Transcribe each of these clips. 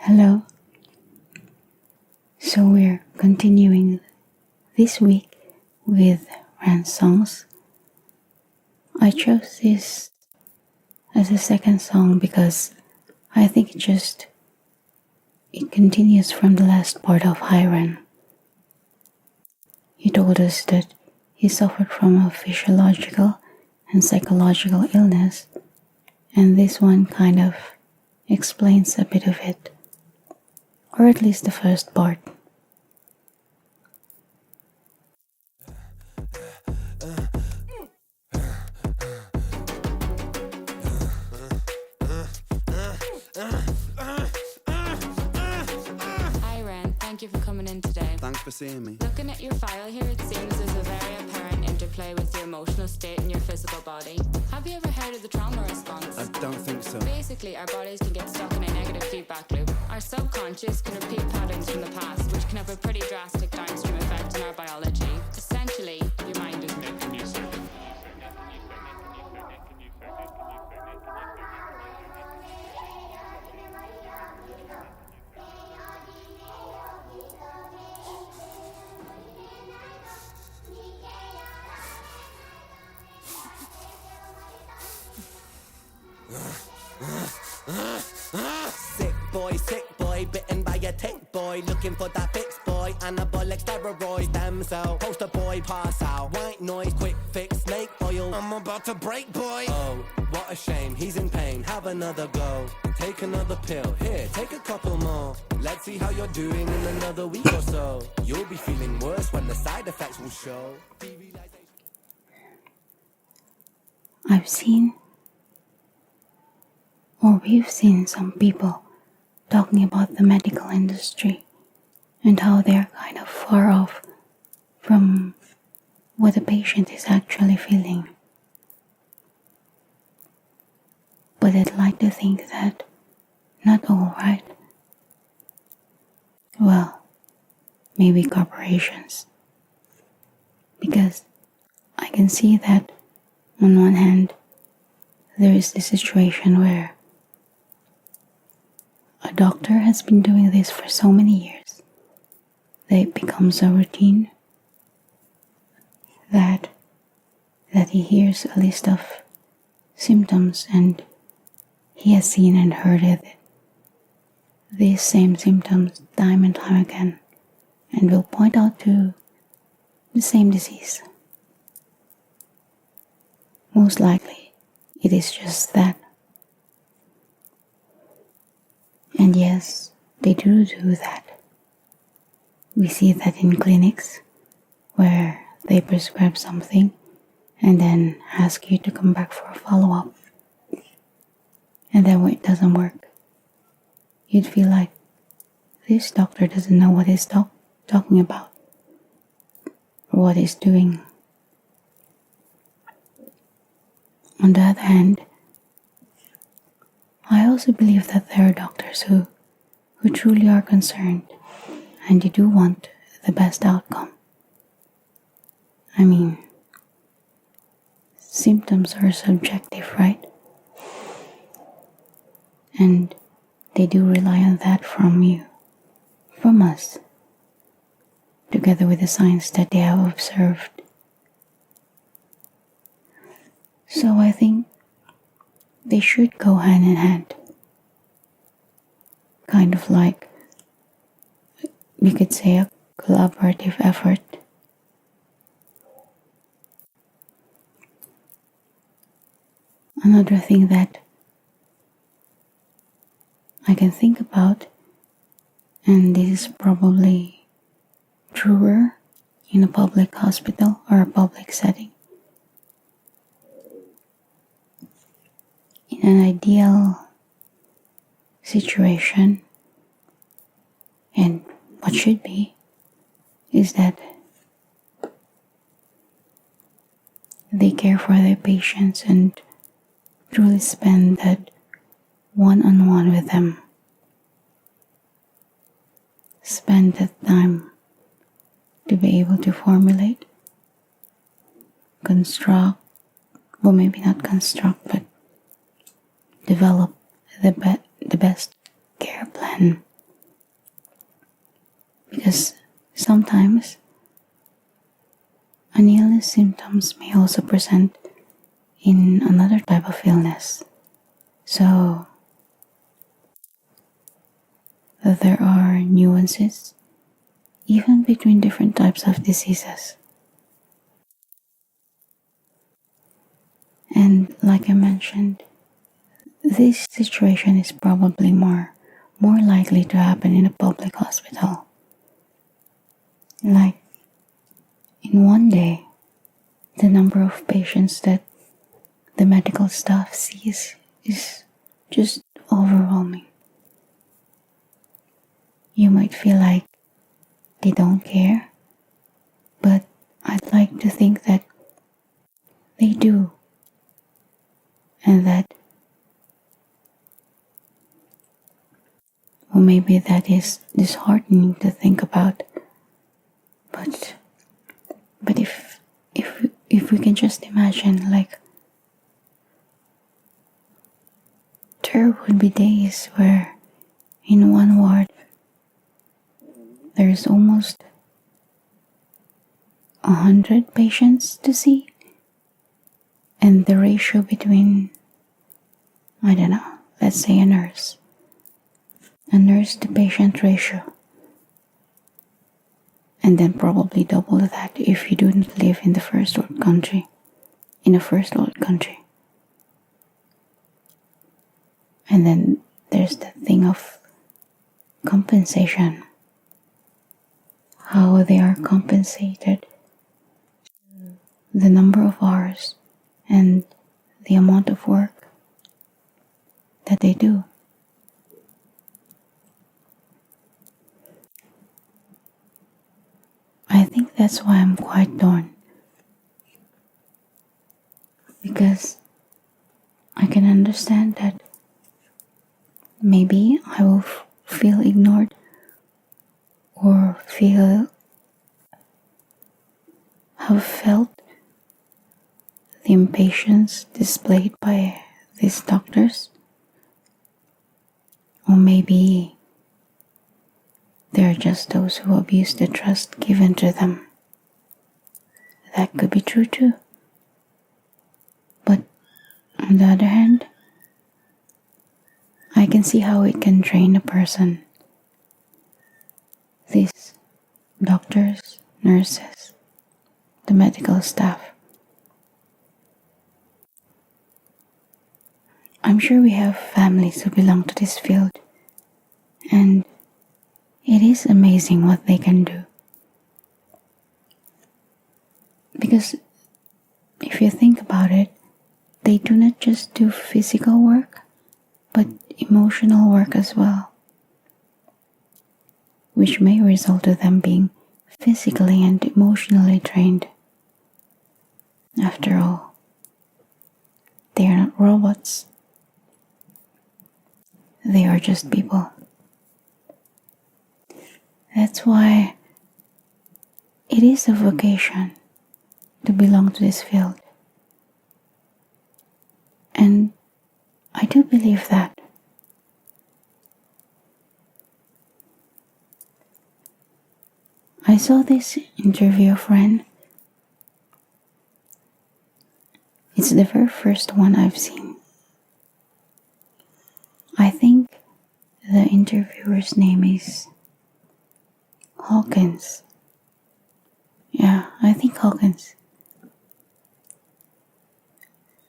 Hello. So we're continuing this week with Rand's songs. I chose this as a second song because I think it continues from the last part of Hiran. He told us that he suffered from a physiological and psychological illness, and this one kind of explains a bit of it, or at least the first part. Hi Ren, thank you for coming in today. Thanks for seeing me. Looking at your file here, it seems there's a very apparent interplay with your emotional state and your physical body. Have you ever heard of the trauma response? I don't think so. Basically, our bodies can get stuck in a negative feedback loop. Our subconscious can repeat patterns from the past, which can have a pretty drastic downstream effect on our biology. Essentially, your mind is making you sick. Sick boy, bitten by a tick boy, looking for that fix boy, anabolic steroids, stem cell, poster boy, pass out, white noise, quick fix, snake oil, I'm about to break boy. Oh, what a shame, he's in pain, have another go, take another pill, here, take a couple more, let's see how you're doing in another week or so, you'll be feeling worse when the side effects will show. We've seen some people talking about the medical industry and how they're kind of far off from what the patient is actually feeling. But I'd like to think that not all, right? Well, maybe corporations. Because I can see that on one hand, there is this situation where a doctor has been doing this for so many years that it becomes a routine, that he hears a list of symptoms and he has seen and heard it, these same symptoms time and time again, and will point out to the same disease. Most likely, it is just that. And yes, they do that. We see that in clinics where they prescribe something and then ask you to come back for a follow-up. And then when it doesn't work, you'd feel like this doctor doesn't know what he's talking about or what he's doing. On the other hand, I also believe that there are doctors who truly are concerned and they do want the best outcome. I mean, symptoms are subjective, right? And they do rely on that from you, from us, together with the science that they have observed. So I think they should go hand in hand. Kind of like, you could say, a collaborative effort. Another thing that I can think about, and this is probably truer in a public hospital or a public setting. In an ideal situation, and what should be, is that they care for their patients and truly spend that one-on-one with them. Spend that time to be able to formulate, construct, well, maybe not construct, but develop the best care plan because sometimes an illness symptoms may also present in another type of illness. So there are nuances even between different types of diseases. And like I mentioned, this situation is probably more likely to happen in a public hospital. Like, in one day, the number of patients that the medical staff sees is just overwhelming. You might feel like they don't care, but I'd like to think that they do, and that, or maybe that is disheartening to think about, but if we can just imagine, like, there would be days where in one ward there's almost 100 patients to see, and the ratio between, I don't know, let's say a nurse to patient ratio, and then probably double that if you don't live in a first world country. And then there's the thing of compensation, how they are compensated, the number of hours and the amount of work that they do. I think that's why I'm quite torn, because I can understand that maybe I will feel ignored or have felt the impatience displayed by these doctors, or maybe they're just those who abuse the trust given to them. That could be true too. But on the other hand, I can see how it can drain a person. These doctors, nurses, the medical staff. I'm sure we have families who belong to this field, and it is amazing what they can do. Because if you think about it, they do not just do physical work, but emotional work as well, which may result to them being physically and emotionally drained. After all, they are not robots. They are just people. That's why it is a vocation to belong to this field. And I do believe that. I saw this interview of Ren. It's the very first one I've seen. I think the interviewer's name is Hawkins. Yeah, I think Hawkins.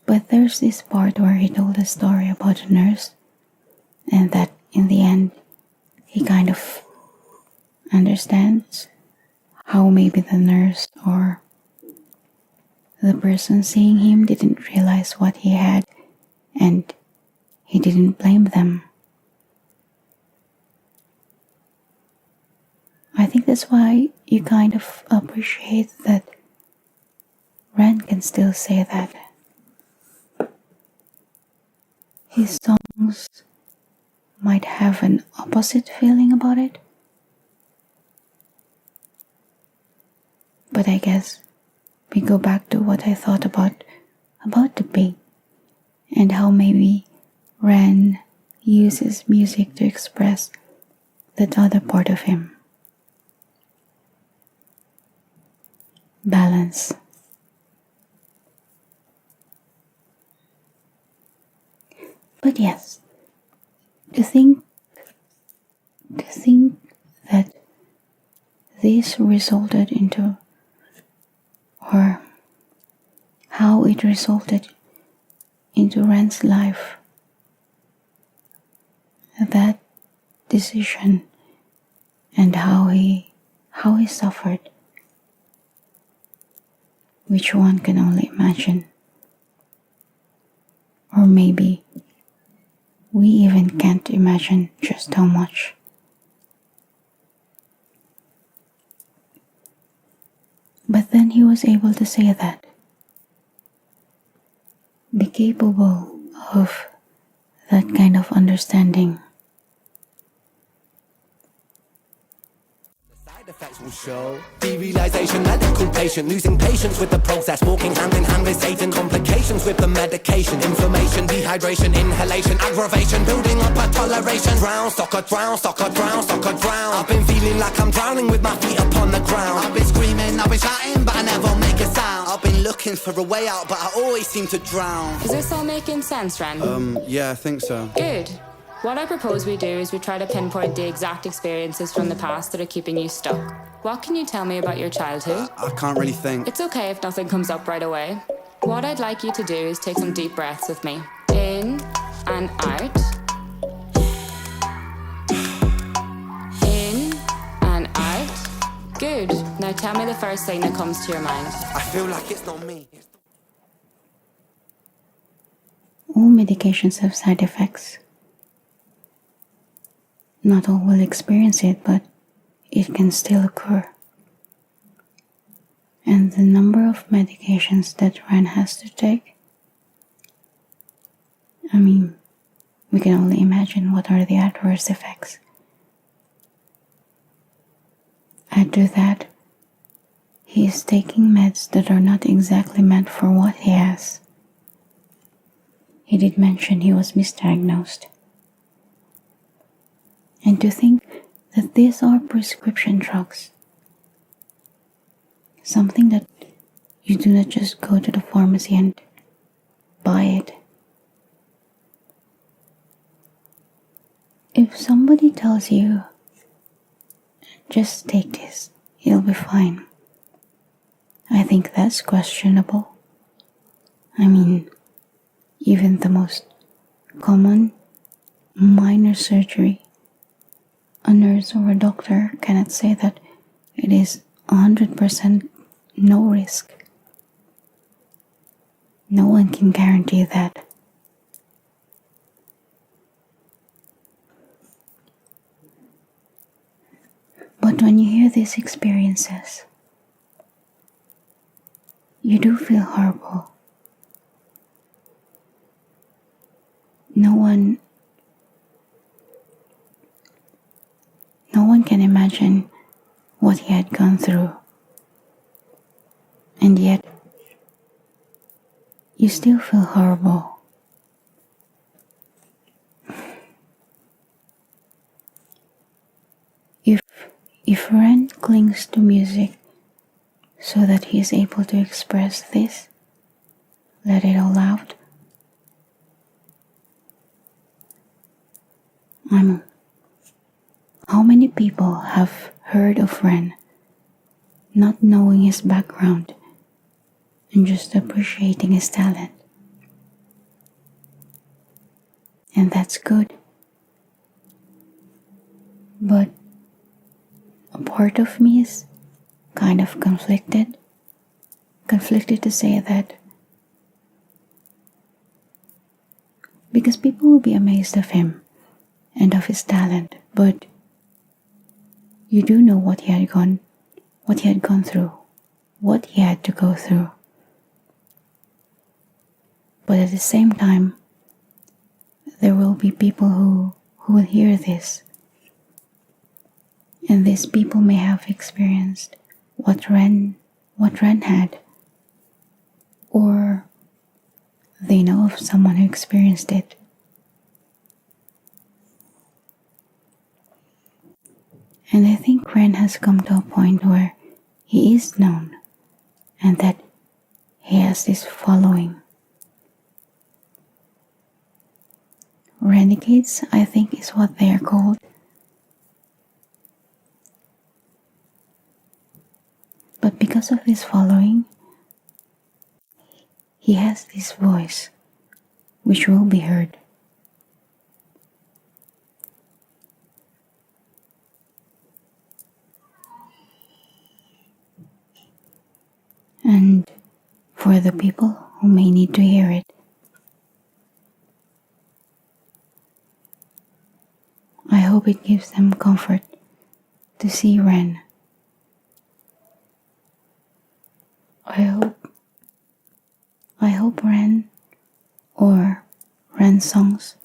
But there's this part where he told a story about a nurse, and that in the end, he kind of understands how maybe the nurse or the person seeing him didn't realize what he had, and he didn't blame them. I think that's why you kind of appreciate that Ren can still say that. His songs might have an opposite feeling about it, but I guess we go back to what I thought about the beat, and how maybe Ren uses music to express that other part of him. balance. But yes, to think that this resulted into, or how it resulted into Ren's life, that decision, and how he suffered, which one can only imagine. Or maybe we even can't imagine just how much. But then he was able to say that, be capable of that kind of understanding. Side effects will show derealization, medical patient losing patience with the process, walking hand in hand with Satan, complications with the medication, inflammation, dehydration, inhalation, aggravation, building up a toleration. Drown, soccer, drown, soccer, drown, soccer, drown. I've been feeling like I'm drowning with my feet upon the ground. I've been screaming, I've been shouting, but I never make a sound. I've been looking for a way out, but I always seem to drown. Is this all making sense, Ren? Yeah, I think so. Good. What I propose we do is we try to pinpoint the exact experiences from the past that are keeping you stuck. What can you tell me about your childhood? I can't really think. It's okay if nothing comes up right away. What I'd like you to do is take some deep breaths with me. In and out. In and out. Good. Now tell me the first thing that comes to your mind. I feel like it's not me. All medications have side effects. Not all will experience it, but it can still occur. And the number of medications that Ren has to take, I mean, we can only imagine what are the adverse effects. Add to that, he is taking meds that are not exactly meant for what he has. He did mention he was misdiagnosed. And to think that these are prescription drugs, something that you do not just go to the pharmacy and buy it. If somebody tells you, just take this, you'll be fine, I think that's questionable. I mean, even the most common minor surgery, a nurse or a doctor cannot say that it is 100% no risk. No one can guarantee that. But when you hear these experiences, you do feel horrible. No one can imagine what he had gone through. And yet, you still feel horrible. If Ren clings to music so that he is able to express this, let it all out, how many people have heard of Ren, not knowing his background and just appreciating his talent? And that's good. But a part of me is kind of conflicted to say that, because people will be amazed of him and of his talent, but you do know what he had gone through, what he had to go through. But at the same time, there will be people who will hear this, and these people may have experienced what Ren had, or they know of someone who experienced it. And I think Ren has come to a point where he is known and that he has this following. Renegades, I think, is what they are called. But because of this following, he has this voice which will be heard. And for the people who may need to hear it, I hope it gives them comfort to see Ren. I hope Ren or Ren songs,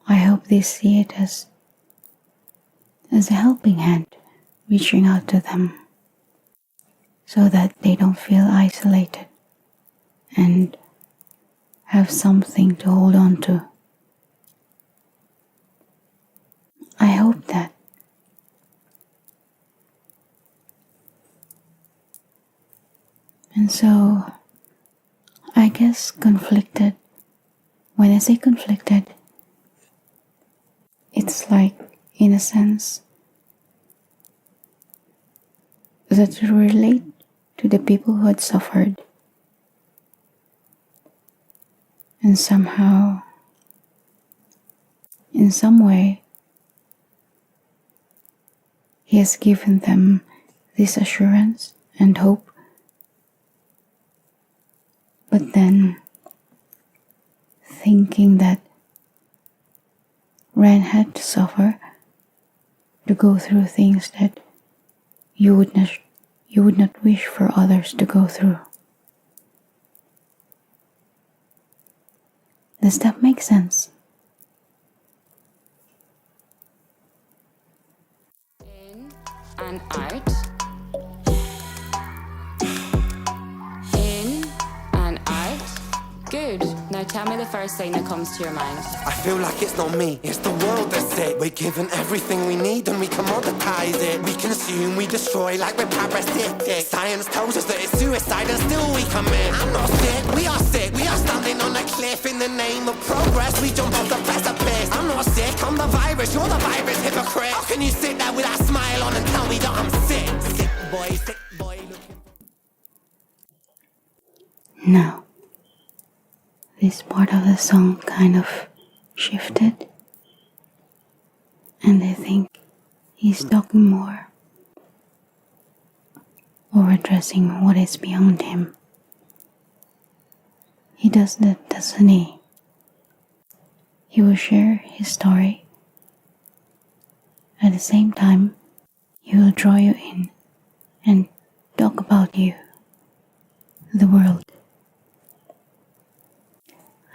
I hope they see it as a helping hand reaching out to them so that they don't feel isolated and have something to hold on to. I hope that. And so, I guess conflicted, when I say conflicted, it's like, in a sense, that to relate to the people who had suffered. And somehow, in some way, he has given them this assurance and hope. But then, thinking that Ren had to suffer, to go through things that you would not wish for others to go through. Does that make sense? In and out. In and out. Good. Now tell me the first thing that comes to your mind. I feel like it's not me, it's the world that's sick. We're given everything we need and we commoditize it. We consume, we destroy like we're parasitic. Science tells us that it's suicide and still we commit. I'm not sick, we are sick. We are standing on a cliff in the name of progress. We jump off the precipice. I'm not sick, I'm the virus, you're the virus, hypocrite. How can you sit there with that smile on and tell me that I'm sick? Sick boy, looking. Now, this part of the song kind of shifted, and I think he's talking more or addressing what is beyond him. He does that, doesn't he? He will share his story. At the same time, he will draw you in and talk about you, the world.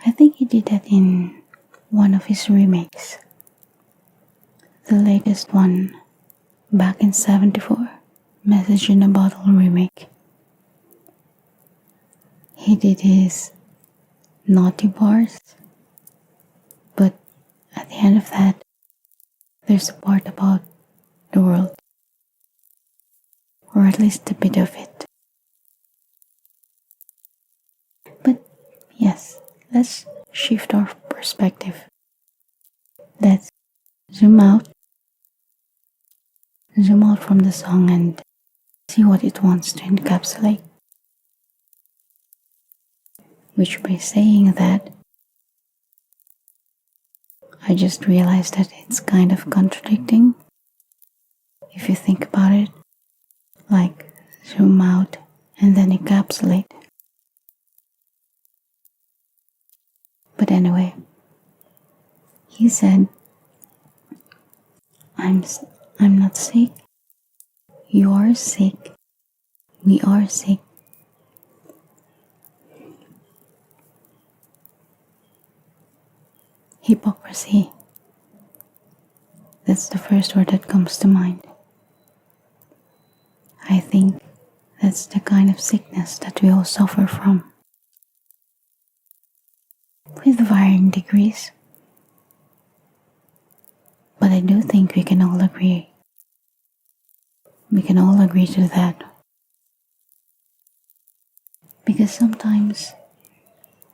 I think he did that in one of his remakes. The latest one, back in '74, Message in a Bottle remake. He did his naughty bars, but at the end of that, there's a part about the world, or at least a bit of it. But yes, let's shift our perspective. Let's zoom out from the song and see what it wants to encapsulate. Which, by saying that, I just realized that it's kind of contradicting if you think about it, like zoom out and then encapsulate. But anyway, he said, I'm not sick, you are sick, we are sick. Hypocrisy. That's the first word that comes to mind. I think that's the kind of sickness that we all suffer from, with varying degrees. But I do think we can all agree. We can all agree to that. Because sometimes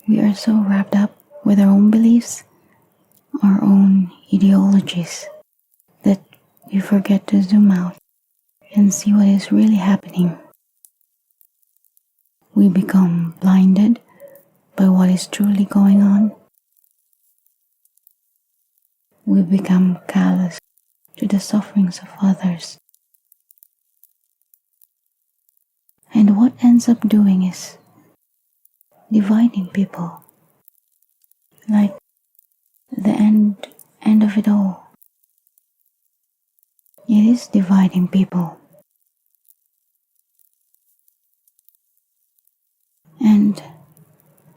we are so wrapped up with our own beliefs, our own ideologies, that we forget to zoom out and see what is really happening. We become blinded by what is truly going on. We become callous to the sufferings of others. And what ends up doing is dividing people. Like the end of it all. It is dividing people. And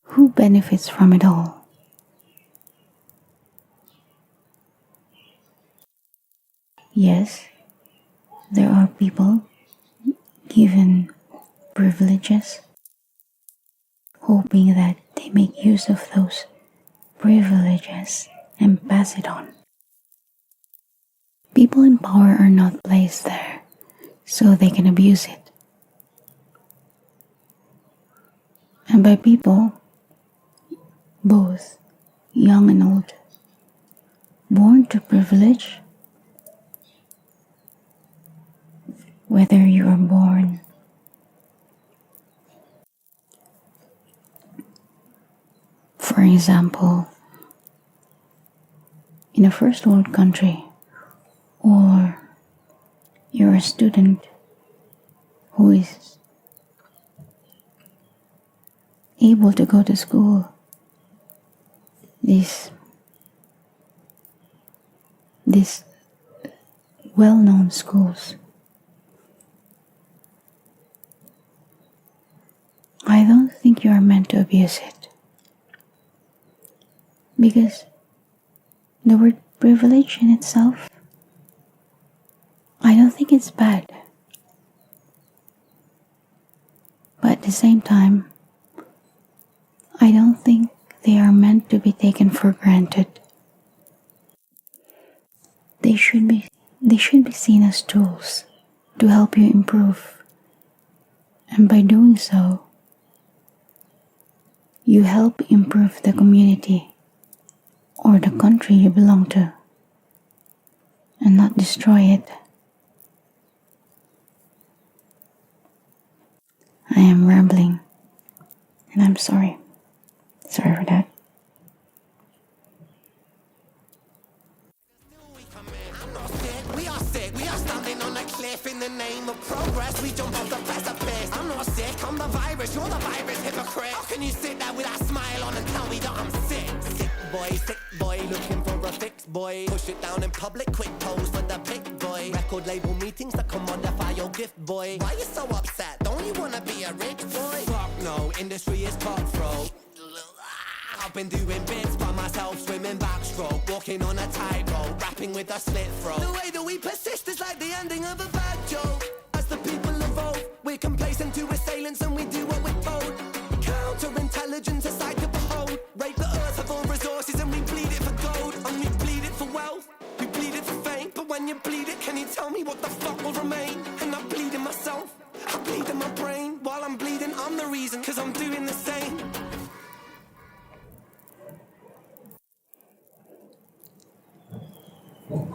who benefits from it all? Yes, there are people given privileges, hoping that they make use of those privileges and pass it on. People in power are not placed there so they can abuse it. And by people, both young and old, born to privilege, whether you are born for example in a first world country, or you're a student who is able to go to school, these well-known schools, I don't think you are meant to abuse it. Because the word privilege in itself, I don't think it's bad. But at the same time, I don't think they are meant to be taken for granted. They should be seen as tools to help you improve. And by doing so, you help improve the community or the country you belong to, and not destroy it. I am rambling, and I'm sorry. Sorry for that. We are sick, we are standing on a cliff in the name of progress. We jump off the precipice. I'm not sick, I'm the virus, you're the virus, hypocrite. How can you sit there with that smile on and tell me that I'm sick? Sick boy, looking for a fix, boy. Push it down in public, quick pose for the pic, boy. Record label meetings to commodify your gift, boy. Why you so upset? Don't you wanna be a rich boy? Fuck no, industry is cutthroat. I've been doing bits by myself, swimming backstroke, walking on a tightrope, rapping with a slit throat. The way that we persist is like the ending of a bad joke. As the people evolve, we're complacent to assailants and we do what we're told. Counterintelligence, a sight to behold. Rape the earth of all resources and we bleed it for gold. And we bleed it for wealth, we bleed it for fame. But when you bleed it, can you tell me what the fuck will remain? And I bleed in myself, I bleed in my brain. While I'm bleeding, I'm the reason, cause I'm doing the same.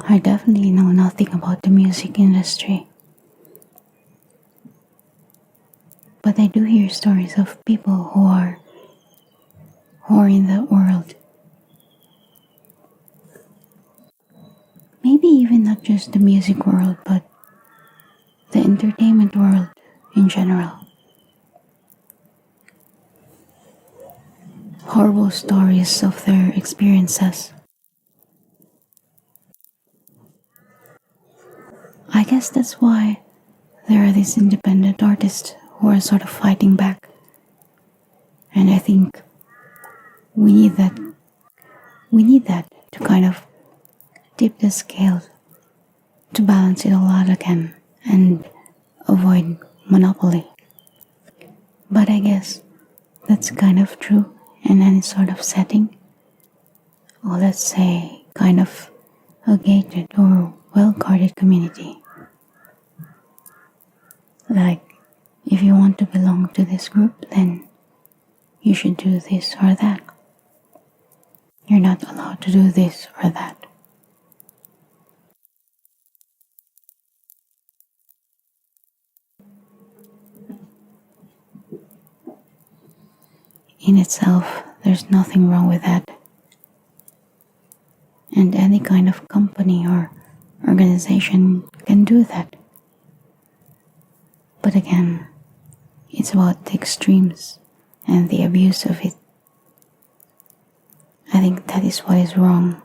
I definitely know nothing about the music industry. But I do hear stories of people who are in that world. Maybe even not just the music world, but the entertainment world in general. Horrible stories of their experiences. I guess that's why there are these independent artists who are sort of fighting back. And I think we need that. We need that to kind of tip the scale, to balance it all out again and avoid monopoly. But I guess that's kind of true in any sort of setting, or let's say kind of a gated or well-guarded community. Like, if you want to belong to this group, then you should do this or that. You're not allowed to do this or that. In itself, there's nothing wrong with that. And any kind of company or organization can do that. But again, it's about the extremes and the abuse of it. I think that is what is wrong.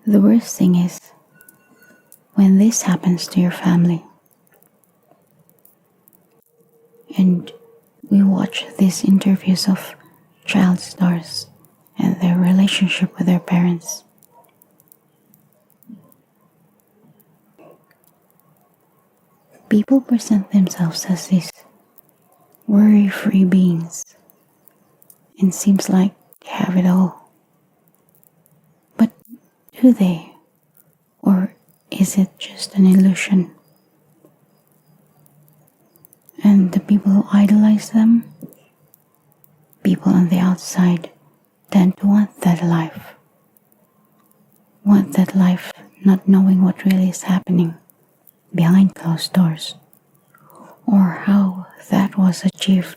The worst thing is when this happens to your family and we watch these interviews of child stars and their relationship with their parents. People present themselves as these worry-free beings and seems like they have it all. But do they? Or is it just an illusion? And the people who idolize them, people on the outside, tend to want that life. Want that life not knowing what really is happening behind closed doors, or how that was achieved.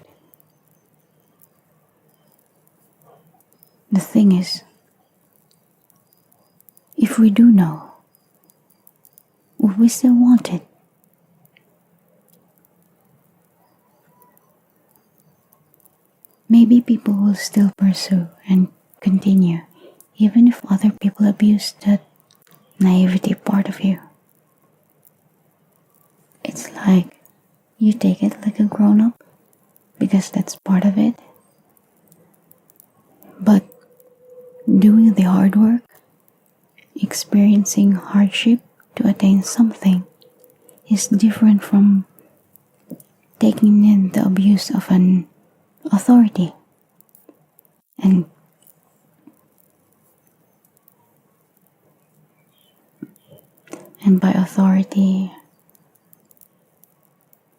The thing is, if we do know, would we still want it? Maybe people will still pursue and continue, even if other people abuse that naivety part of you. It's like you take it like a grown-up because that's part of it. But doing the hard work, experiencing hardship to attain something is different from taking in the abuse of an authority. And by authority,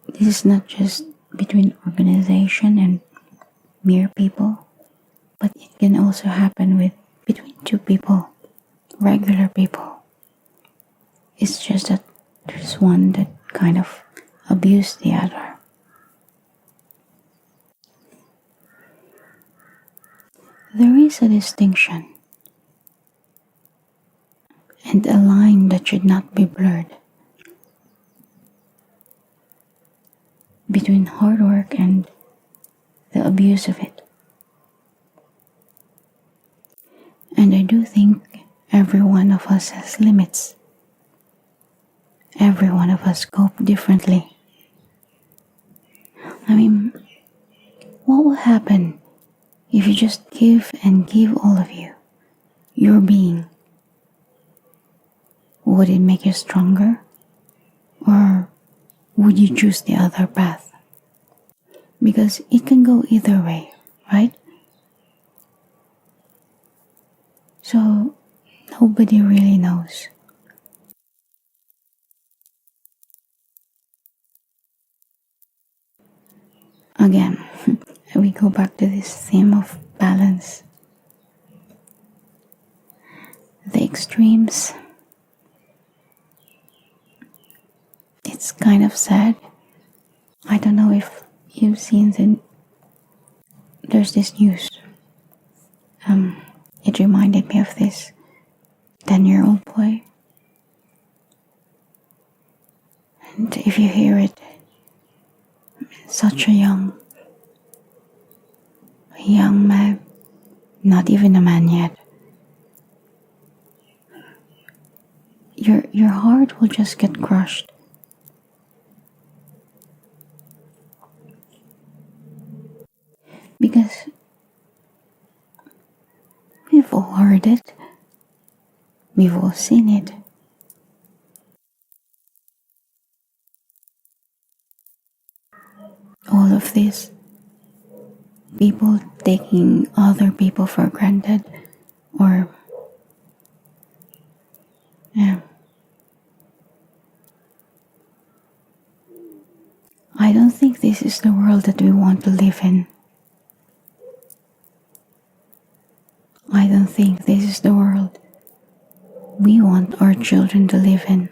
this is not just between organization and mere people, but it can also happen between two people, regular people. It's just that there's one that kind of abused the other. There is a distinction and a line that should not be blurred between hard work and the abuse of it. And I do think every one of us has limits. Every one of us cope differently. I mean, what will happen if you just give and give all of you, your being? Would it make you stronger? Or would you choose the other path? Because it can go either way, right? So nobody really knows. Again, we go back to this theme of balance. The extremes. It's kind of sad. I don't know if you've seen there's this news. It reminded me of this 10-year-old boy. And if you hear it, such a young man, not even a man yet. Your heart will just get crushed. Because we've all heard it. We've all seen it. All of this. People taking other people for granted. Or this is the world that we want to live in. I don't think this is the world we want our children to live in.